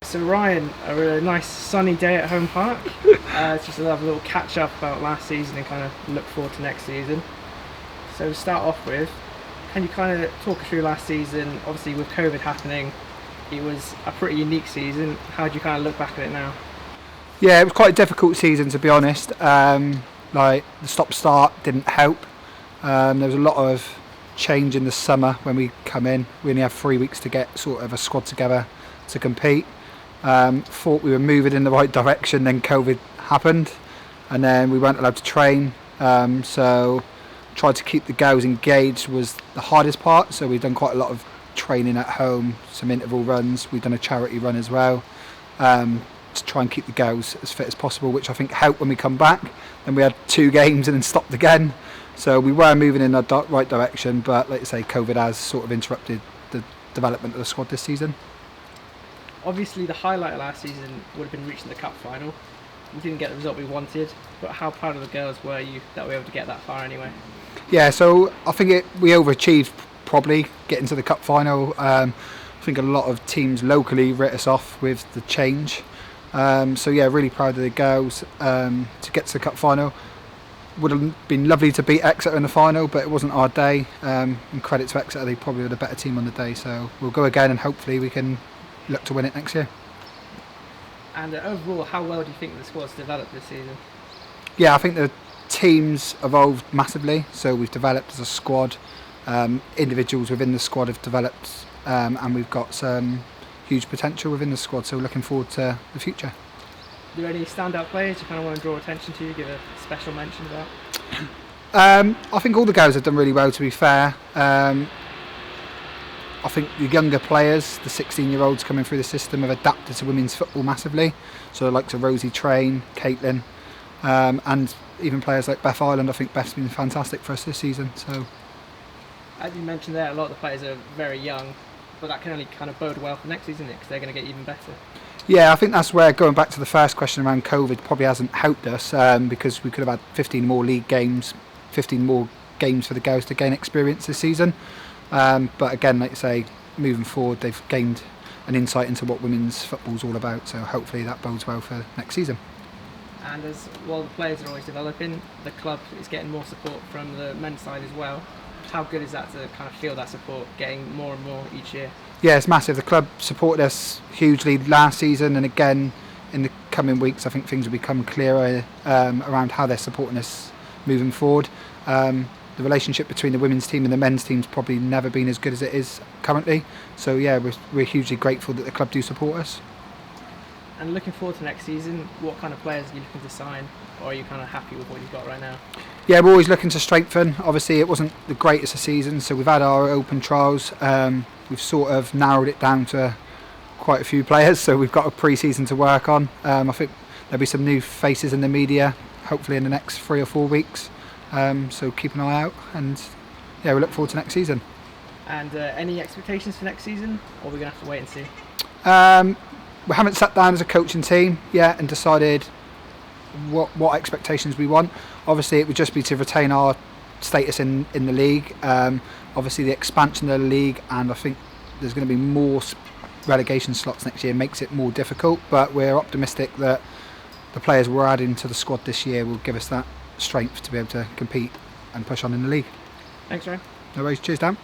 So Ryan, a really nice sunny day at home park. Just to have a little catch up about last season and kind of look forward to next season. So to start off with, can you kind of talk us through last season? Obviously with COVID happening, it was a pretty unique season. How do you kind of look back at it now? Yeah, it was quite a difficult season, to be honest. Like the stop-start didn't help. There was a lot of change in the summer when we come in. We only have 3 weeks to get sort of a squad together to compete. Thought we were moving in the right direction, then COVID happened, and then we weren't allowed to train. So tried to keep the girls engaged was the hardest part. So we've done quite a lot of training at home, some interval runs. We've done a charity run as well, to try and keep the girls as fit as possible, which I think helped when we come back. Then we had 2 games and then stopped again. So we were moving in the right direction, but like I say, COVID has sort of interrupted the development of the squad this season. Obviously the highlight of last season would have been reaching the cup final. We didn't get the result we wanted, but how proud of the girls were you that we were able to get that far anyway? Yeah, so I think we overachieved probably getting to the cup final. I think a lot of teams locally writ us off with the change. So yeah, really proud of the girls to get to the cup final. Would have been lovely to beat Exeter in the final, but it wasn't our day. And credit to Exeter, they probably had a better team on the day. So we'll go again and hopefully we can look to win it next year. And overall, how well do you think the squad's developed this season? Yeah, I think the team's evolved massively. So we've developed as a squad. Individuals within the squad have developed, and we've got some huge potential within the squad. So we're looking forward to the future. Are there any standout players you kind of want to draw attention to, give a special mention about? I think all the girls have done really well, to be fair. I think the younger players, the 16-year-olds coming through the system, have adapted to women's football massively. So the likes of Rosie Train, Caitlin, and even players like Beth Ireland. I think Beth's been fantastic for us this season. So, as you mentioned there, a lot of the players are very young, but that can only kind of bode well for next season, because they're going to get even better. Yeah, I think that's where, going back to the first question around COVID, probably hasn't helped us, because we could have had 15 more league games, 15 more games for the girls to gain experience this season. But again, like you say, moving forward, they've gained an insight into what women's football's all about. So hopefully that bodes well for next season. And as while the players are always developing, the club is getting more support from the men's side as well. How good is that to kind of feel that support getting more and more each year? Yeah, it's massive. The club supported us hugely last season, and again in the coming weeks, I think things will become clearer around how they're supporting us moving forward. The relationship between the women's team and the men's team's probably never been as good as it is currently. So yeah, we're hugely grateful that the club do support us. And looking forward to next season, what kind of players are you looking to sign, or are you kind of happy with what you've got right now? Yeah, we're always looking to strengthen. Obviously it wasn't the greatest of seasons, so we've had our open trials. We've sort of narrowed it down to quite a few players, so we've got a pre-season to work on. I think there'll be some new faces in the media, hopefully in the next 3 or 4 weeks. So keep an eye out, and yeah, we look forward to next season. And any expectations for next season, or are we going to have to wait and see? We haven't sat down as a coaching team yet and decided what expectations we want. Obviously it would just be to retain our status in the league. Obviously the expansion of the league, and I think there's going to be more relegation slots next year, makes it more difficult, but we're optimistic that the players we're adding to the squad this year will give us that strength to be able to compete and push on in the league. Thanks, Ryan. No worries. Cheers, Dan.